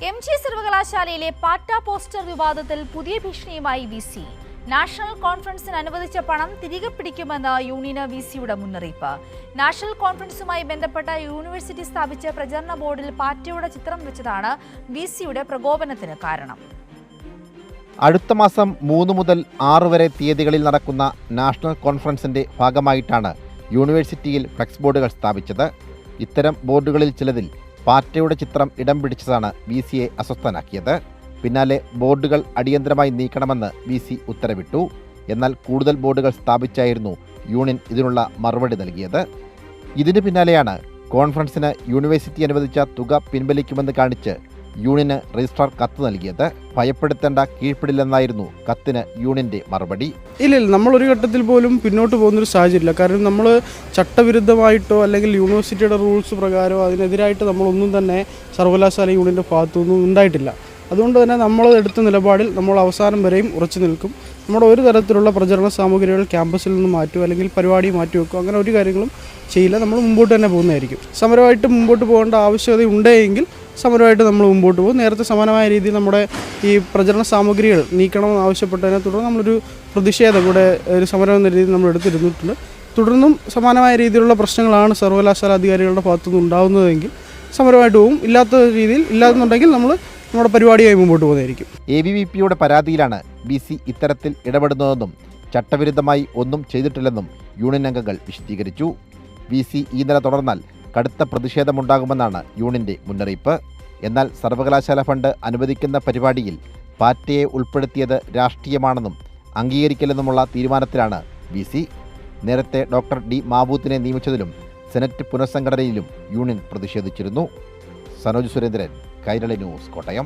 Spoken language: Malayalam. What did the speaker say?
MG സർവകലാശാലയിലെ പാറ്റ പോസ്റ്റർ വിവാദത്തിൽ പുതിയ ഭീഷണിയുമായി VC. നാഷണൽ കോൺഫറൻസിന് അനുവദിച്ച പണം തിരികെ പിടിക്കുമെന്ന് യൂണിയന് VCയുടെ മുന്നറിയിപ്പ്. നാഷണൽ കോൺഫറൻസുമായി ബന്ധപ്പെട്ട യൂണിവേഴ്സിറ്റി സ്ഥാപിച്ച പ്രചരണ ബോർഡിൽ പാറ്റയുടെ ചിത്രം വെച്ചതാണ് VCയുടെ പ്രകോപനത്തിന് കാരണം. അടുത്ത മാസം 3 മുതൽ 6 വരെ തീയതികളിൽ നടക്കുന്ന നാഷണൽ കോൺഫറൻസിന്റെ ഭാഗമായിട്ടാണ് യൂണിവേഴ്സിറ്റിയിൽ ഫ്ലെക്സ് ബോർഡുകൾ സ്ഥാപിച്ചത്. ഇത്തരം ബോർഡുകളിൽ ചിലതിൽ പാറ്റയുടെ ചിത്രം ഇടം പിടിച്ചതാണ് VCയെ അസ്വസ്ഥനാക്കിയത്. പിന്നാലെ ബോർഡുകൾ അടിയന്തരമായി നീക്കണമെന്ന് VC ഉത്തരവിട്ടു. എന്നാൽ കൂടുതൽ ബോർഡുകൾ സ്ഥാപിച്ചായിരുന്നു യൂണിയൻ ഇതിനുള്ള മറുപടി നൽകിയത്. ഇതിന് പിന്നാലെയാണ് കോൺഫറൻസിന് യൂണിവേഴ്സിറ്റി അനുവദിച്ച തുക പിൻവലിക്കുമെന്ന് കാണിച്ച് യൂണിയന് രജിസ്ട്രാർ കത്ത് നൽകിയത്. ഭയപ്പെടുത്തേണ്ട, കീഴ്പ്പെടില്ലെന്നായിരുന്നു കത്തിന് യൂണിയന്റെ മറുപടി. ഇല്ല, നമ്മളൊരു ഘട്ടത്തിൽ പോലും പിന്നോട്ട് പോകുന്നൊരു സാഹചര്യമില്ല. കാരണം നമ്മൾ ചട്ടവിരുദ്ധമായിട്ടോ അല്ലെങ്കിൽ യൂണിവേഴ്സിറ്റിയുടെ റൂൾസ് പ്രകാരമോ അതിനെതിരായിട്ട് നമ്മളൊന്നും തന്നെ സർവകലാശാല യൂണിയൻ്റെ ഭാഗത്തുനിന്നും ഉണ്ടായിട്ടില്ല. അതുകൊണ്ട് തന്നെ നമ്മൾ എടുത്ത നിലപാടിൽ നമ്മൾ അവസാനം വരെയും ഉറച്ചു നിൽക്കും. നമ്മുടെ ഒരു തരത്തിലുള്ള പ്രചരണ സാമഗ്രികൾ ക്യാമ്പസിൽ നിന്ന് മാറ്റുമോ അല്ലെങ്കിൽ പരിപാടി മാറ്റിവെക്കുക, അങ്ങനെ ഒരു കാര്യങ്ങളും ചെയ്യില്ല. നമ്മൾ മുമ്പോട്ട് തന്നെ പോകുന്നതായിരിക്കും. സമരമായിട്ട് മുമ്പോട്ട് പോകേണ്ട ആവശ്യകത ഉണ്ടെങ്കിൽ സമരമായിട്ട് നമ്മൾ മുമ്പോട്ട് പോകും. നേരത്തെ സമാനമായ രീതിയിൽ നമ്മുടെ ഈ പ്രചരണ സാമഗ്രികൾ നീക്കണമെന്ന് ആവശ്യപ്പെട്ടതിനെ തുടർന്ന് നമ്മളൊരു പ്രതിഷേധം കൂടെ ഒരു സമരം എന്ന രീതിയിൽ നമ്മൾ എടുത്തിരുന്നിട്ടുണ്ട്. തുടർന്നും സമാനമായ രീതിയിലുള്ള പ്രശ്നങ്ങളാണ് സർവകലാശാല അധികാരികളുടെ ഭാഗത്തുനിന്ന് ഉണ്ടാകുന്നതെങ്കിൽ സമരമായിട്ട് പോകും. ഇല്ലാത്ത രീതിയിൽ ഇല്ലാതെന്നുണ്ടെങ്കിൽ നമ്മൾ നമ്മുടെ പരിപാടിയായി മുമ്പോട്ട് പോകുന്നതായിരിക്കും. ABVPയുടെ പരാതിയിലാണ് VC ഇത്തരത്തിൽ ഇടപെടുന്നതെന്നും ചട്ടവിരുദ്ധമായി ഒന്നും ചെയ്തിട്ടില്ലെന്നും യൂണിയൻ അംഗങ്ങൾ വിശദീകരിച്ചു. VC ഈ നില തുടർന്നാൽ കടുത്ത പ്രതിഷേധമുണ്ടാകുമെന്നാണ് യൂണിയന്റെ മുന്നറിയിപ്പ്. എന്നാൽ സർവകലാശാല ഫണ്ട് അനുവദിക്കുന്ന പരിപാടിയിൽ പാറ്റയെ ഉൾപ്പെടുത്തിയത് രാഷ്ട്രീയമാണെന്നും അംഗീകരിക്കില്ലെന്നുമുള്ള തീരുമാനത്തിലാണ് VC. നേരത്തെ ഡോക്ടർ D. മാബൂത്തിനെ നിയമിച്ചതിലും സെനറ്റ് പുനഃസംഘടനയിലും യൂണിയൻ പ്രതിഷേധിച്ചിരുന്നു. സനോജ് സുരേന്ദ്രൻ, കൈരളി ന്യൂസ്, കോട്ടയം.